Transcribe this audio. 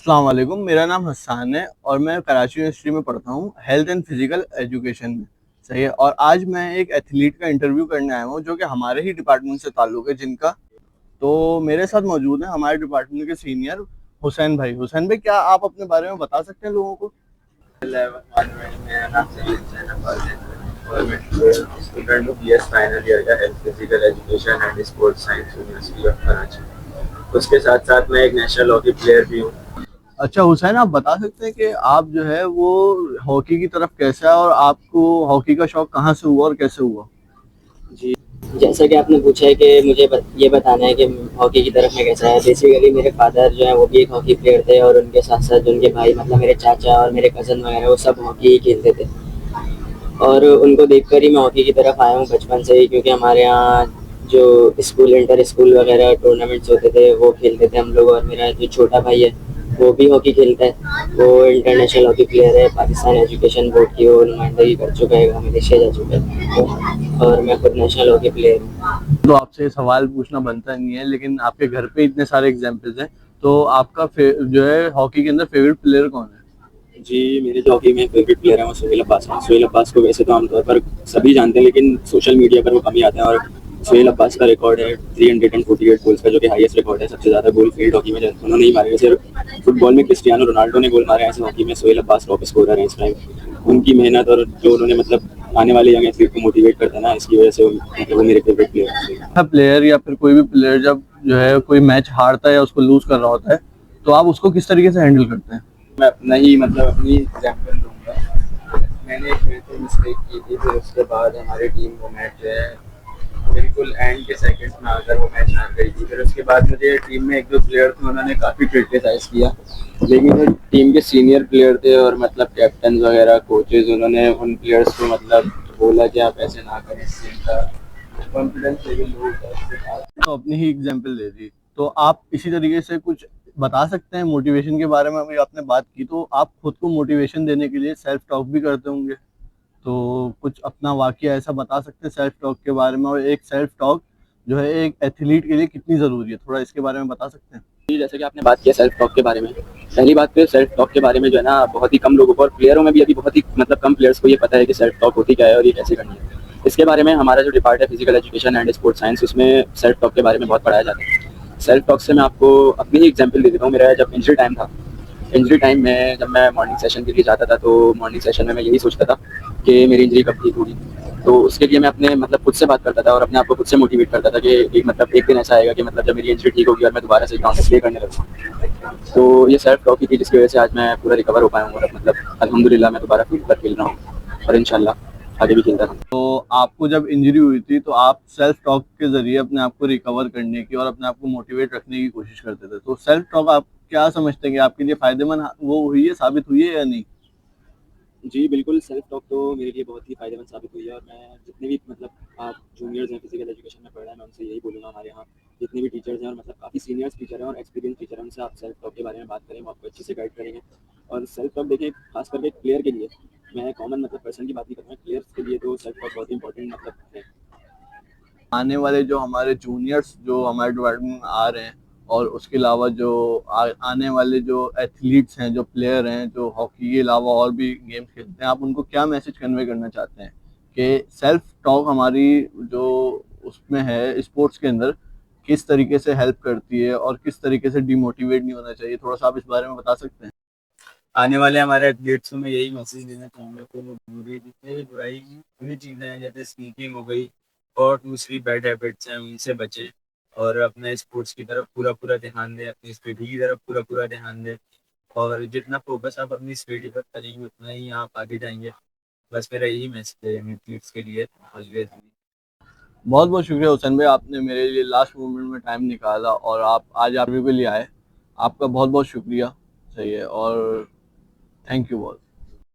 अस्सलाम वालेकुम। मेरा नाम हस्सान है और मैं कराची यूनिवर्सिटी में पढ़ता हूँ हेल्थ एंड फिजिकल एजुकेशन में। सही है। और आज मैं एक एथलीट का इंटरव्यू करने आया हूँ जो कि हमारे ही डिपार्टमेंट से ताल्लुक़ है जिनका। तो मेरे साथ मौजूद है हमारे डिपार्टमेंट के सीनियर हुसैन भाई। हुसैन भाई, क्या आप अपने बारे में बता सकते हैं लोगों को? मेरा नाम सलीम हुसैन अब्बास है और मैं स्टूडेंट हूँ बीएस फाइनल ईयर का health physical education and sports science university of Karachi. उसके साथ साथ मैं एक नेशनल हॉकी प्लेयर भी हूँ। अच्छा हुसैन, आप बता सकते हैं कि आप जो है वो हॉकी की तरफ कैसे है और आपको हॉकी का शौक कहाँ से हुआ और कैसे हुआ? जी, जैसा कि आपने पूछा है कि ये बताना है कि हॉकी की तरफ में कैसा है। बेसिकली मेरे फादर जो है वो भी एक हॉकी प्लेयर थे और उनके साथ साथ उनके भाई मतलब मेरे चाचा और मेरे कज़न वगैरह वो सब हॉकी ही खेलते थे। और उनको देखकर ही मैं हॉकी की तरफ आया हूँ बचपन से ही, क्योंकि हमारे यहाँ जो स्कूल इंटर स्कूल वगैरह टूर्नामेंट्स होते थे वो खेलते थे हम लोग। और मेरा जो छोटा भाई है वो भी हॉकी खेलता है, वो इंटरनेशनल हॉकी प्लेयर है, पाकिस्तान एजुकेशन बोर्ड की वो नुमाइंदगी कर चुका है, मलेशिया जा चुका है। और मैं खुद नेशनल हॉकी प्लेयर हूँ। तो आपसे सवाल पूछना बनता नहीं है, लेकिन आपके घर पे इतने सारे एग्जाम्पल्स हैं, तो आपका जो है हॉकी के अंदर फेवरेट प्लेयर कौन है? जी, मेरे जो हॉकी में फेवरेट प्लेयर है वो सोहेल अब्बास है। सोहेल अब्बास को वैसे तो आमतौर पर सभी जानते हैं, लेकिन सोशल मीडिया पर वो कम ही आते हैं। और सोहेल अब्बास का रिकॉर्ड है 348 गोल्स का, जो कि हाईएस्ट रिकॉर्ड है। सबसे ज़्यादा गोल फील्ड हॉकी में उन्होंने ही मारे हैं। सिर्फ फुटबॉल में क्रिस्टियानो रोनाल्डो ने गोल मारे हैं, ऐसे हॉकी में सोहेल अब्बास टॉप स्कोरर हैं इस टाइम। उनकी मेहनत और जो उन्होंने मतलब आने वाले यंग एथलीट को मोटिवेट करता है ना, इसकी वजह से मतलब वो मेरे फेवरेट प्लेयर है। प्लेयर या फिर कोई भी प्लेयर जब जो है कोई मैच हारता है या उसको लूज कर रहा होता है, तो आप उसको किस तरीके से हैंडल करते हैं? मैं अपना ही मतलब अपनी एग्जाम्पल दूंगा। मैंने एक मैच में मिस्टेक की थी, फिर उसके बाद हमारी टीम वो मैच जो है बिल्कुल एंड के सेकंड्स में आकर वो मैच हार गई थी। फिर उसके बाद मुझे टीम में एक दो प्लेयर थे, उन्होंने काफ़ी क्रिटिसाइज़ किया, लेकिन वो टीम के सीनियर प्लेयर थे और मतलब कैप्टन वगैरह कोचेज, उन्होंने उन प्लेयर्स को मतलब बोला कि आप ऐसे ना करें। इससे कॉन्फिडेंस लेवल लो होता है, उसके बाद तो अपनी ही एग्जाम्पल दे दी, तो आप इसी तरीके से कुछ बता सकते हैं मोटिवेशन के बारे में? अभी आपने बात की, तो आप खुद को मोटिवेशन देने के लिए सेल्फ टॉक भी करते होंगे, तो कुछ अपना वाकया ऐसा बता सकते हैं सेल्फ टॉक के बारे में? और एक सेल्फ टॉक जो है एक एथलीट के लिए कितनी ज़रूरी है, थोड़ा इसके बारे में बता सकते हैं? जैसे कि आपने बात किया सेल्फ टॉक के बारे में, पहली बात तो सेल्फ टॉक के बारे में जो है ना बहुत ही कम लोगों को, और प्लेयरों में भी अभी बहुत ही मतलब कम प्लेयर्स को ये पता है कि सेल्फ टॉक होती क्या है और ये कैसे करनी है। इसके बारे में हमारा जो डिपार्ट है physical education and sports science, उसमें सेल्फ टॉक के बारे में बहुत पढ़ाया जाता है। सेल्फ टॉक से मैं आपको अपनी ही एग्जाम्पल दे देता हूँ। मेरा जब इंजरी टाइम था, इंजरी टाइम में जब मैं मॉर्निंग सेशन के लिए जाता था, तो मॉर्निंग सेशन में मैं यही सोचता था कि मेरी इंजरी कब ठीक होगी। तो उसके लिए मैं अपने मतलब खुद से बात करता था और अपने आप को खुद से मोटिवेट करता था कि एक मतलब एक दिन ऐसा आएगा कि मतलब जब मेरी इंजरी ठीक होगी और मैं दोबारा से ग्राउंड में प्ले करने लगूँ। तो ये सेल्फ टॉक ही थी जिसकी वजह से आज मैं पूरा रिकवर हो पाया हूँ और मतलब अल्हम्दुलिल्लाह मैं दोबारा फील्ड पर खेल रहा हूँ और इंशाल्लाह आगे भी खेलता रहूँ। तो आपको जब इंजरी हुई थी, तो आप सेल्फ टॉक के ज़रिए अपने आप को रिकवर करने की और अपने आप को मोटिवेट रखने की कोशिश करते थे, तो सेल्फ टॉक आप क्या समझते हैं कि आपके लिए फ़ायदेमंद वो हुई है, साबित हुई है या नहीं? जी, बिल्कुल, सेल्फ टॉक तो मेरे लिए बहुत ही फ़ायदेमंद साबित हुई है। और मैं जितने भी मतलब आप जूनियर्स हैं फिजिकल एजुकेशन में पढ़ रहे हैं, मैं उनसे यही बोलूँगा, हमारे यहाँ जितने भी टीचर्स हैं और मतलब काफ़ी सीनियर्स टीचर हैं और एक्सपीरियंस टीचर हैं, उनसे आप सेल्फ टॉक के बारे में बात करें, वो आपको अच्छे से गाइड करेंगे। और सेल्फ टॉक देखें, खास करके एक प्लेयर के लिए, मैं कॉमन मतलब पर्सन की बात नहीं करूँगा, प्लेयर्स के लिए तो सेल्फ टॉक बहुत इंपॉर्टेंट मतलब है। आने वाले जो हमारे जूनियर्स जो हमारे डिपार्टमेंट में आ रहे हैं, और उसके अलावा जो आने वाले जो एथलीट्स हैं, जो प्लेयर हैं, जो हॉकी के अलावा और भी गेम्स खेलते हैं, आप उनको क्या मैसेज कन्वे करना चाहते हैं कि सेल्फ टॉक हमारी जो उसमें है स्पोर्ट्स के अंदर किस तरीके से हेल्प करती है और किस तरीके से डिमोटिवेट नहीं होना चाहिए? थोड़ा सा आप इस बारे में बता सकते हैं? आने वाले हमारे एथलीट्स को मैं यही मैसेज देना चाहूँगा कि वो बुरी जितने भी बुराई बुरी चीज़ें हैं, जैसे स्नीकिंग हो गई और दूसरी बैड हैबिट्स हैं, उनसे बचें और अपने स्पोर्ट्स की तरफ पूरा पूरा ध्यान दें, अपनी स्टडी की तरफ पूरा पूरा ध्यान दें। और जितना फोकस आप अपनी स्टडी पर करेंगे उतना ही आप आगे जाएंगे। बस मेरा यही मैसेज है एथलीट्स के लिए ऑलवेज। बहुत बहुत शुक्रिया हुसैन भाई, आपने मेरे लिए लास्ट मोमेंट में टाइम निकाला और आप आज आप के लिए आए। आपका बहुत बहुत शुक्रिया। सही है, और थैंक यू बहुत।